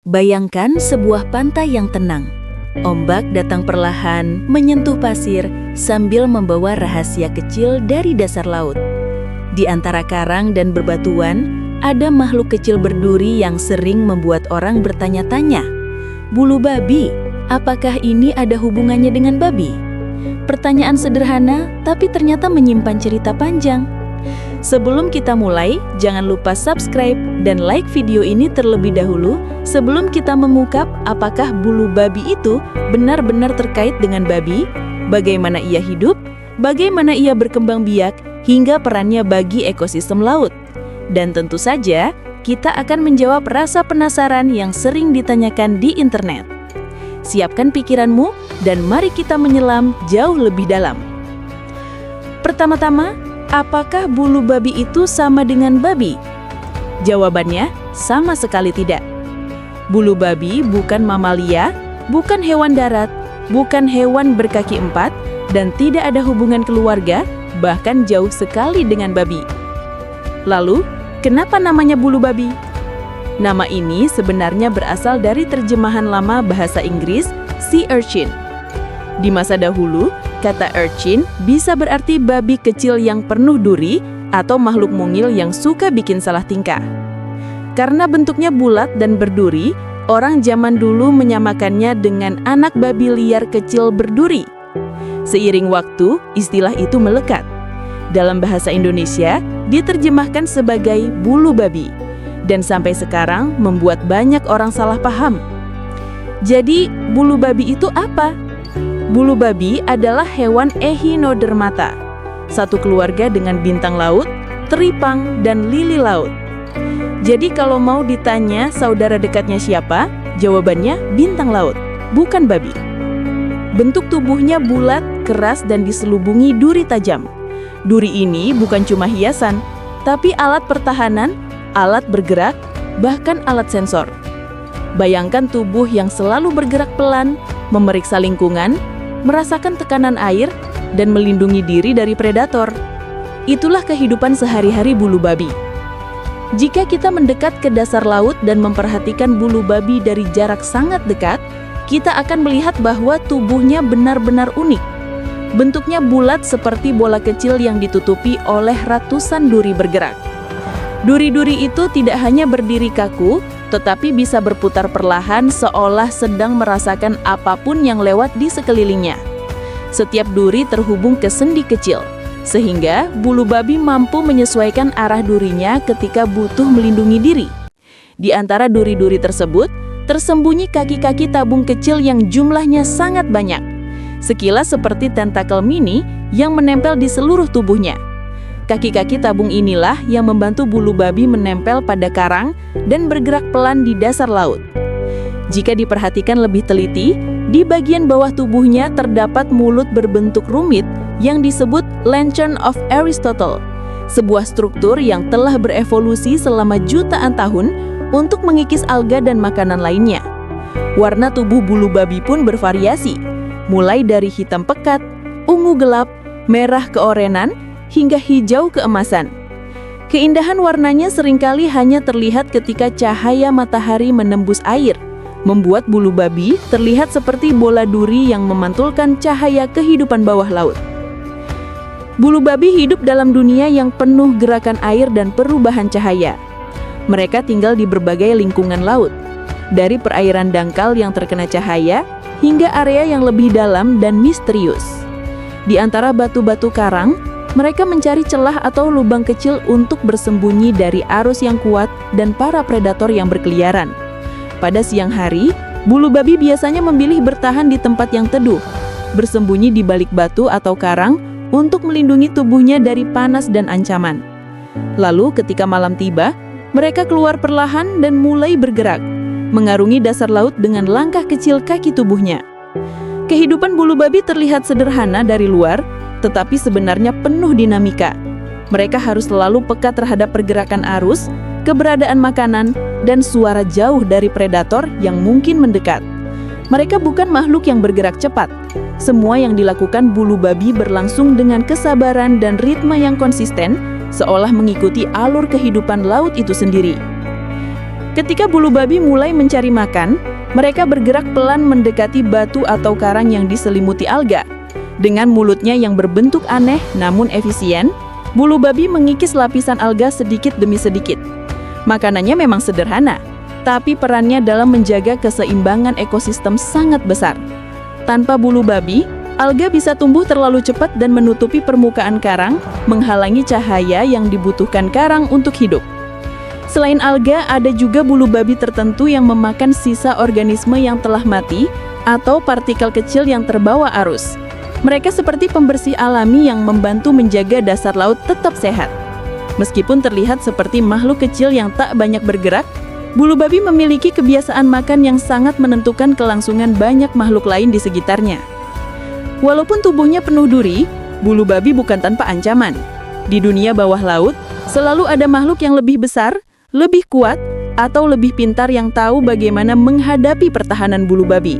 Bayangkan sebuah pantai yang tenang. Ombak datang perlahan, menyentuh pasir sambil membawa rahasia kecil dari dasar laut. Di antara karang dan berbatuan, ada makhluk kecil berduri yang sering membuat orang bertanya-tanya. Bulu babi, apakah ini ada hubungannya dengan babi? Pertanyaan sederhana, tapi ternyata menyimpan cerita panjang. Sebelum kita mulai, jangan lupa subscribe dan like video ini terlebih dahulu sebelum kita mengungkap apakah bulu babi itu benar-benar terkait dengan babi, bagaimana ia hidup, bagaimana ia berkembang biak, hingga perannya bagi ekosistem laut. Dan tentu saja, kita akan menjawab rasa penasaran yang sering ditanyakan di internet. Siapkan pikiranmu dan mari kita menyelam jauh lebih dalam. Pertama-tama, apakah bulu babi itu sama dengan babi? Jawabannya, sama sekali tidak. Bulu babi bukan mamalia, bukan hewan darat, bukan hewan berkaki empat, dan tidak ada hubungan keluarga, bahkan jauh sekali dengan babi. Lalu, kenapa namanya bulu babi? Nama ini sebenarnya berasal dari terjemahan lama bahasa Inggris, sea urchin. Di masa dahulu, kata urchin bisa berarti babi kecil yang penuh duri atau makhluk mungil yang suka bikin salah tingkah. Karena bentuknya bulat dan berduri, orang zaman dulu menyamakannya dengan anak babi liar kecil berduri. Seiring waktu, istilah itu melekat. Dalam bahasa Indonesia, diterjemahkan sebagai bulu babi. Dan sampai sekarang membuat banyak orang salah paham. Jadi, bulu babi itu apa? Bulu babi adalah hewan Echinodermata, satu keluarga dengan bintang laut, teripang, dan lili laut. Jadi kalau mau ditanya saudara dekatnya siapa, jawabannya bintang laut, bukan babi. Bentuk tubuhnya bulat, keras, dan diselubungi duri tajam. Duri ini bukan cuma hiasan, tapi alat pertahanan, alat bergerak, bahkan alat sensor. Bayangkan tubuh yang selalu bergerak pelan, memeriksa lingkungan, merasakan tekanan air, dan melindungi diri dari predator. Itulah kehidupan sehari-hari bulu babi. Jika kita mendekat ke dasar laut dan memperhatikan bulu babi dari jarak sangat dekat, kita akan melihat bahwa tubuhnya benar-benar unik. Bentuknya bulat seperti bola kecil yang ditutupi oleh ratusan duri bergerak. Duri-duri itu tidak hanya berdiri kaku, tetapi bisa berputar perlahan seolah sedang merasakan apapun yang lewat di sekelilingnya. Setiap duri terhubung ke sendi kecil, sehingga bulu babi mampu menyesuaikan arah durinya ketika butuh melindungi diri. Di antara duri-duri tersebut, tersembunyi kaki-kaki tabung kecil yang jumlahnya sangat banyak. Sekilas seperti tentakel mini yang menempel di seluruh tubuhnya. Kaki-kaki tabung inilah yang membantu bulu babi menempel pada karang dan bergerak pelan di dasar laut. Jika diperhatikan lebih teliti, di bagian bawah tubuhnya terdapat mulut berbentuk rumit yang disebut lantern of Aristotle, sebuah struktur yang telah berevolusi selama jutaan tahun untuk mengikis alga dan makanan lainnya. Warna tubuh bulu babi pun bervariasi, mulai dari hitam pekat, ungu gelap, merah keorenan, hingga hijau keemasan. Keindahan warnanya seringkali hanya terlihat ketika cahaya matahari menembus air, membuat bulu babi terlihat seperti bola duri yang memantulkan cahaya kehidupan bawah laut. Bulu babi hidup dalam dunia yang penuh gerakan air dan perubahan cahaya. Mereka tinggal di berbagai lingkungan laut, dari perairan dangkal yang terkena cahaya, hingga area yang lebih dalam dan misterius. Di antara batu-batu karang, mereka mencari celah atau lubang kecil untuk bersembunyi dari arus yang kuat dan para predator yang berkeliaran. Pada siang hari, bulu babi biasanya memilih bertahan di tempat yang teduh, bersembunyi di balik batu atau karang untuk melindungi tubuhnya dari panas dan ancaman. Lalu ketika malam tiba, mereka keluar perlahan dan mulai bergerak, mengarungi dasar laut dengan langkah kecil kaki tubuhnya. Kehidupan bulu babi terlihat sederhana dari luar, tetapi sebenarnya penuh dinamika. Mereka harus selalu peka terhadap pergerakan arus, keberadaan makanan, dan suara jauh dari predator yang mungkin mendekat. Mereka bukan makhluk yang bergerak cepat. Semua yang dilakukan bulu babi berlangsung dengan kesabaran dan ritme yang konsisten, seolah mengikuti alur kehidupan laut itu sendiri. Ketika bulu babi mulai mencari makan, mereka bergerak pelan mendekati batu atau karang yang diselimuti alga. Dengan mulutnya yang berbentuk aneh namun efisien, bulu babi mengikis lapisan alga sedikit demi sedikit. Makanannya memang sederhana, tapi perannya dalam menjaga keseimbangan ekosistem sangat besar. Tanpa bulu babi, alga bisa tumbuh terlalu cepat dan menutupi permukaan karang, menghalangi cahaya yang dibutuhkan karang untuk hidup. Selain alga, ada juga bulu babi tertentu yang memakan sisa organisme yang telah mati atau partikel kecil yang terbawa arus. Mereka seperti pembersih alami yang membantu menjaga dasar laut tetap sehat. Meskipun terlihat seperti makhluk kecil yang tak banyak bergerak, bulu babi memiliki kebiasaan makan yang sangat menentukan kelangsungan banyak makhluk lain di sekitarnya. Walaupun tubuhnya penuh duri, bulu babi bukan tanpa ancaman. Di dunia bawah laut, selalu ada makhluk yang lebih besar, lebih kuat, atau lebih pintar yang tahu bagaimana menghadapi pertahanan bulu babi.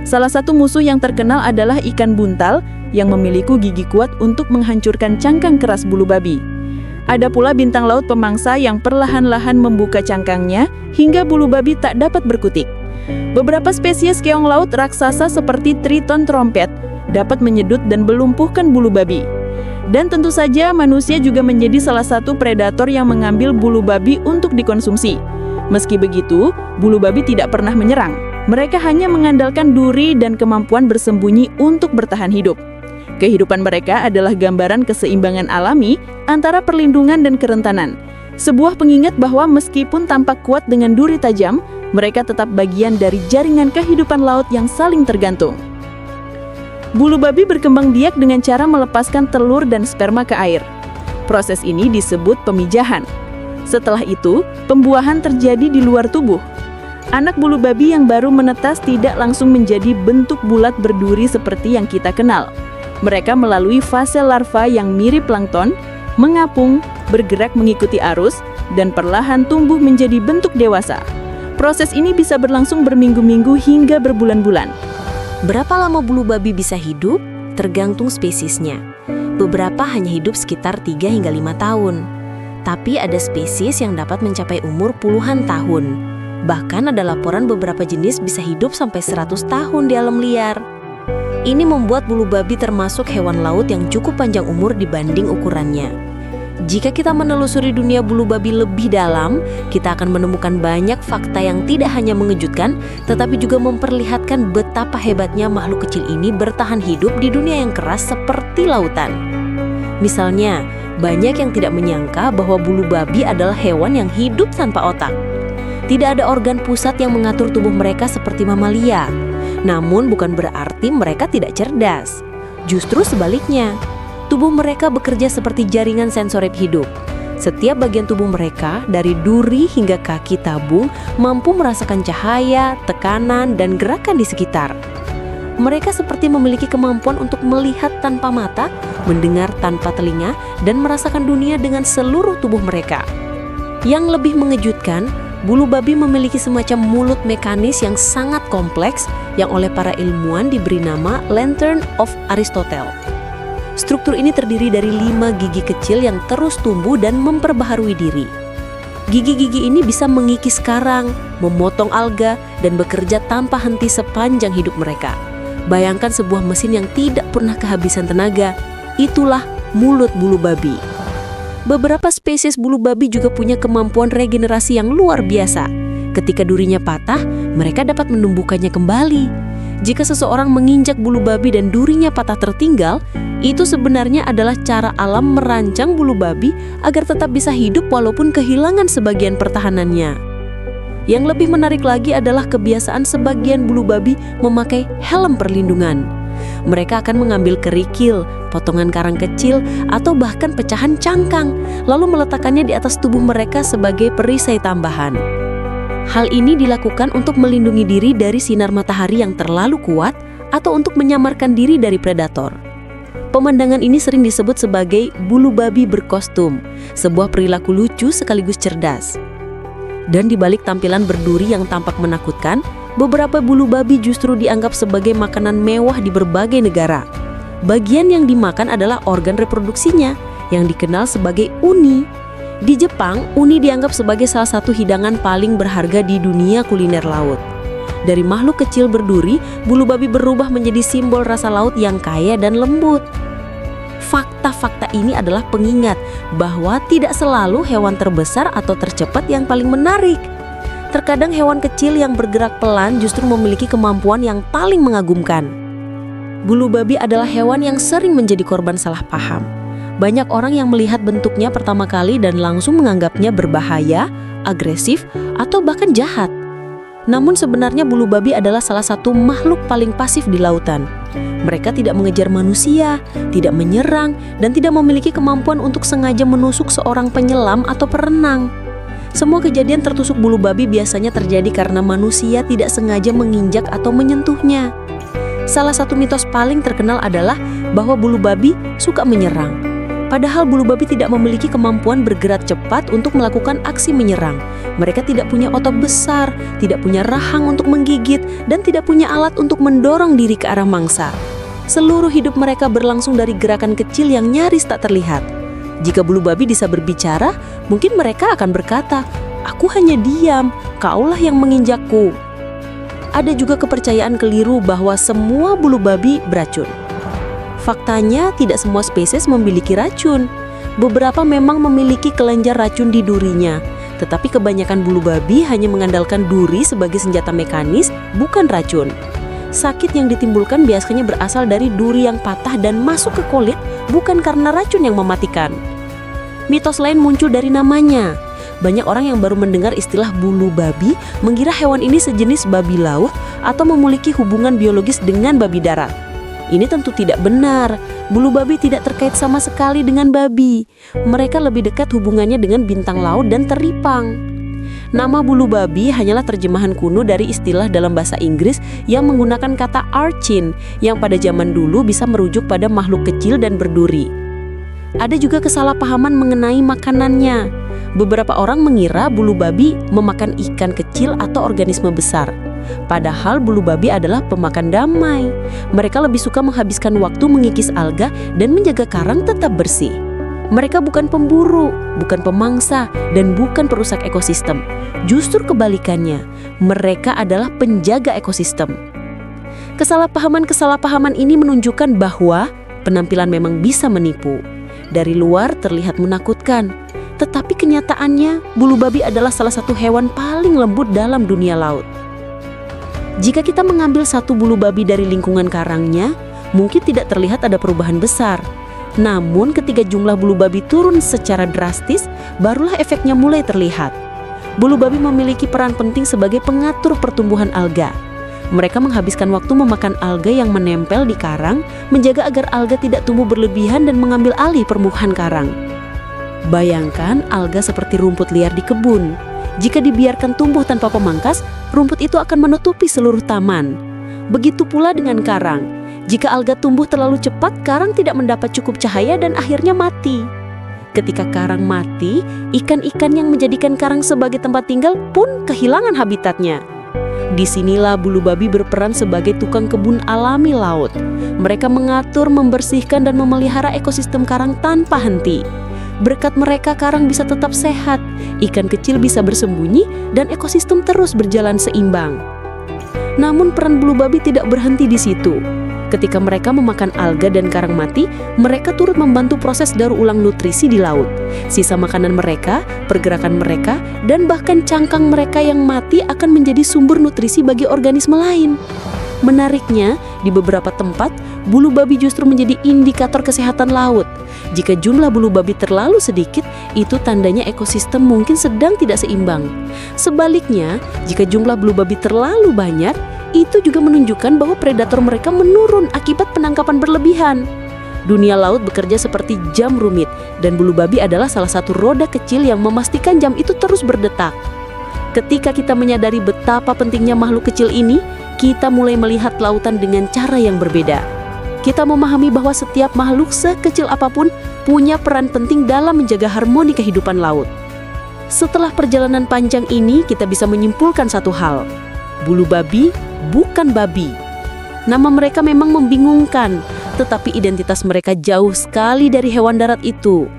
Salah satu musuh yang terkenal adalah ikan buntal yang memiliki gigi kuat untuk menghancurkan cangkang keras bulu babi. Ada pula bintang laut pemangsa yang perlahan-lahan membuka cangkangnya hingga bulu babi tak dapat berkutik. Beberapa spesies keong laut raksasa seperti triton trompet dapat menyedut dan melumpuhkan bulu babi. Dan tentu saja manusia juga menjadi salah satu predator yang mengambil bulu babi untuk dikonsumsi. Meski begitu, bulu babi tidak pernah menyerang. Mereka hanya mengandalkan duri dan kemampuan bersembunyi untuk bertahan hidup. Kehidupan mereka adalah gambaran keseimbangan alami antara perlindungan dan kerentanan. Sebuah pengingat bahwa meskipun tampak kuat dengan duri tajam, mereka tetap bagian dari jaringan kehidupan laut yang saling tergantung. Bulu babi berkembang biak dengan cara melepaskan telur dan sperma ke air. Proses ini disebut pemijahan. Setelah itu, pembuahan terjadi di luar tubuh. Anak bulu babi yang baru menetas tidak langsung menjadi bentuk bulat berduri seperti yang kita kenal. Mereka melalui fase larva yang mirip plankton, mengapung, bergerak mengikuti arus, dan perlahan tumbuh menjadi bentuk dewasa. Proses ini bisa berlangsung berminggu-minggu hingga berbulan-bulan. Berapa lama bulu babi bisa hidup? Tergantung spesiesnya. Beberapa hanya hidup sekitar 3 hingga 5 tahun. Tapi ada spesies yang dapat mencapai umur puluhan tahun. Bahkan ada laporan beberapa jenis bisa hidup sampai 100 tahun di alam liar. Ini membuat bulu babi termasuk hewan laut yang cukup panjang umur dibanding ukurannya. Jika kita menelusuri dunia bulu babi lebih dalam, kita akan menemukan banyak fakta yang tidak hanya mengejutkan, tetapi juga memperlihatkan betapa hebatnya makhluk kecil ini bertahan hidup di dunia yang keras seperti lautan. Misalnya, banyak yang tidak menyangka bahwa bulu babi adalah hewan yang hidup tanpa otak. Tidak ada organ pusat yang mengatur tubuh mereka seperti mamalia. Namun bukan berarti mereka tidak cerdas. Justru sebaliknya, tubuh mereka bekerja seperti jaringan sensorik hidup. Setiap bagian tubuh mereka, dari duri hingga kaki tabung, mampu merasakan cahaya, tekanan, dan gerakan di sekitar. Mereka seperti memiliki kemampuan untuk melihat tanpa mata, mendengar tanpa telinga, dan merasakan dunia dengan seluruh tubuh mereka. Yang lebih mengejutkan, bulu babi memiliki semacam mulut mekanis yang sangat kompleks yang oleh para ilmuwan diberi nama Lantern of Aristotle. Struktur ini terdiri dari 5 gigi kecil yang terus tumbuh dan memperbaharui diri. Gigi-gigi ini bisa mengikis karang, memotong alga, dan bekerja tanpa henti sepanjang hidup mereka. Bayangkan sebuah mesin yang tidak pernah kehabisan tenaga. Itulah mulut bulu babi. Beberapa spesies bulu babi juga punya kemampuan regenerasi yang luar biasa. Ketika durinya patah, mereka dapat menumbuhkannya kembali. Jika seseorang menginjak bulu babi dan durinya patah tertinggal, itu sebenarnya adalah cara alam merancang bulu babi agar tetap bisa hidup walaupun kehilangan sebagian pertahanannya. Yang lebih menarik lagi adalah kebiasaan sebagian bulu babi memakai helm perlindungan. Mereka akan mengambil kerikil, potongan karang kecil, atau bahkan pecahan cangkang, lalu meletakkannya di atas tubuh mereka sebagai perisai tambahan. Hal ini dilakukan untuk melindungi diri dari sinar matahari yang terlalu kuat atau untuk menyamarkan diri dari predator. Pemandangan ini sering disebut sebagai bulu babi berkostum, sebuah perilaku lucu sekaligus cerdas. Dan di balik tampilan berduri yang tampak menakutkan, beberapa bulu babi justru dianggap sebagai makanan mewah di berbagai negara. Bagian yang dimakan adalah organ reproduksinya, yang dikenal sebagai uni. Di Jepang, uni dianggap sebagai salah satu hidangan paling berharga di dunia kuliner laut. Dari makhluk kecil berduri, bulu babi berubah menjadi simbol rasa laut yang kaya dan lembut. Fakta-fakta ini adalah pengingat bahwa tidak selalu hewan terbesar atau tercepat yang paling menarik. Terkadang hewan kecil yang bergerak pelan justru memiliki kemampuan yang paling mengagumkan. Bulu babi adalah hewan yang sering menjadi korban salah paham. Banyak orang yang melihat bentuknya pertama kali dan langsung menganggapnya berbahaya, agresif, atau bahkan jahat. Namun sebenarnya bulu babi adalah salah satu makhluk paling pasif di lautan. Mereka tidak mengejar manusia, tidak menyerang, dan tidak memiliki kemampuan untuk sengaja menusuk seorang penyelam atau perenang. Semua kejadian tertusuk bulu babi biasanya terjadi karena manusia tidak sengaja menginjak atau menyentuhnya. Salah satu mitos paling terkenal adalah bahwa bulu babi suka menyerang. Padahal bulu babi tidak memiliki kemampuan bergerak cepat untuk melakukan aksi menyerang. Mereka tidak punya otot besar, tidak punya rahang untuk menggigit, dan tidak punya alat untuk mendorong diri ke arah mangsa. Seluruh hidup mereka berlangsung dari gerakan kecil yang nyaris tak terlihat. Jika bulu babi bisa berbicara, mungkin mereka akan berkata, "Aku hanya diam, kaulah yang menginjakku." Ada juga kepercayaan keliru bahwa semua bulu babi beracun. Faktanya, tidak semua spesies memiliki racun. Beberapa memang memiliki kelenjar racun di durinya, tetapi kebanyakan bulu babi hanya mengandalkan duri sebagai senjata mekanis, bukan racun. Sakit yang ditimbulkan biasanya berasal dari duri yang patah dan masuk ke kulit, bukan karena racun yang mematikan. Mitos lain muncul dari namanya. Banyak orang yang baru mendengar istilah bulu babi mengira hewan ini sejenis babi laut atau memiliki hubungan biologis dengan babi darat. Ini tentu tidak benar. Bulu babi tidak terkait sama sekali dengan babi. Mereka lebih dekat hubungannya dengan bintang laut dan teripang. Nama bulu babi hanyalah terjemahan kuno dari istilah dalam bahasa Inggris yang menggunakan kata urchin, yang pada zaman dulu bisa merujuk pada makhluk kecil dan berduri. Ada juga kesalahpahaman mengenai makanannya. Beberapa orang mengira bulu babi memakan ikan kecil atau organisme besar. Padahal bulu babi adalah pemakan damai. Mereka lebih suka menghabiskan waktu mengikis alga dan menjaga karang tetap bersih. Mereka bukan pemburu, bukan pemangsa, dan bukan perusak ekosistem. Justru kebalikannya, mereka adalah penjaga ekosistem. Kesalahpahaman ini menunjukkan bahwa penampilan memang bisa menipu. Dari luar terlihat menakutkan, tetapi kenyataannya bulu babi adalah salah satu hewan paling lembut dalam dunia laut. Jika kita mengambil satu bulu babi dari lingkungan karangnya, mungkin tidak terlihat ada perubahan besar. Namun ketika jumlah bulu babi turun secara drastis, barulah efeknya mulai terlihat. Bulu babi memiliki peran penting sebagai pengatur pertumbuhan alga. Mereka menghabiskan waktu memakan alga yang menempel di karang, menjaga agar alga tidak tumbuh berlebihan dan mengambil alih permukaan karang. Bayangkan alga seperti rumput liar di kebun. Jika dibiarkan tumbuh tanpa pemangkas, rumput itu akan menutupi seluruh taman. Begitu pula dengan karang. Jika alga tumbuh terlalu cepat, karang tidak mendapat cukup cahaya dan akhirnya mati. Ketika karang mati, ikan-ikan yang menjadikan karang sebagai tempat tinggal pun kehilangan habitatnya. Disinilah bulu babi berperan sebagai tukang kebun alami laut. Mereka mengatur, membersihkan, dan memelihara ekosistem karang tanpa henti. Berkat mereka, karang bisa tetap sehat, ikan kecil bisa bersembunyi, dan ekosistem terus berjalan seimbang. Namun peran bulu babi tidak berhenti di situ. Ketika mereka memakan alga dan karang mati, mereka turut membantu proses daur ulang nutrisi di laut. Sisa makanan mereka, pergerakan mereka, dan bahkan cangkang mereka yang mati akan menjadi sumber nutrisi bagi organisme lain. Menariknya, di beberapa tempat, bulu babi justru menjadi indikator kesehatan laut. Jika jumlah bulu babi terlalu sedikit, itu tandanya ekosistem mungkin sedang tidak seimbang. Sebaliknya, jika jumlah bulu babi terlalu banyak, itu juga menunjukkan bahwa predator mereka menurun akibat penangkapan berlebihan. Dunia laut bekerja seperti jam rumit, dan bulu babi adalah salah satu roda kecil yang memastikan jam itu terus berdetak. Ketika kita menyadari betapa pentingnya makhluk kecil ini, kita mulai melihat lautan dengan cara yang berbeda. Kita memahami bahwa setiap makhluk sekecil apapun punya peran penting dalam menjaga harmoni kehidupan laut. Setelah perjalanan panjang ini, kita bisa menyimpulkan satu hal. Bulu babi bukan babi. Nama mereka memang membingungkan, tetapi identitas mereka jauh sekali dari hewan darat itu.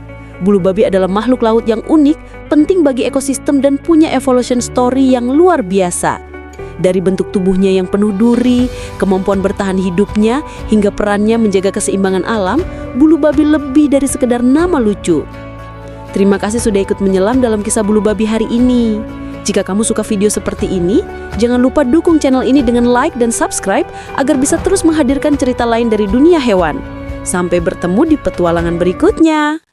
Bulu babi adalah makhluk laut yang unik, penting bagi ekosistem dan punya evolution story yang luar biasa. Dari bentuk tubuhnya yang penuh duri, kemampuan bertahan hidupnya, hingga perannya menjaga keseimbangan alam, bulu babi lebih dari sekedar nama lucu. Terima kasih sudah ikut menyelam dalam kisah bulu babi hari ini. Jika kamu suka video seperti ini, jangan lupa dukung channel ini dengan like dan subscribe agar bisa terus menghadirkan cerita lain dari dunia hewan. Sampai bertemu di petualangan berikutnya.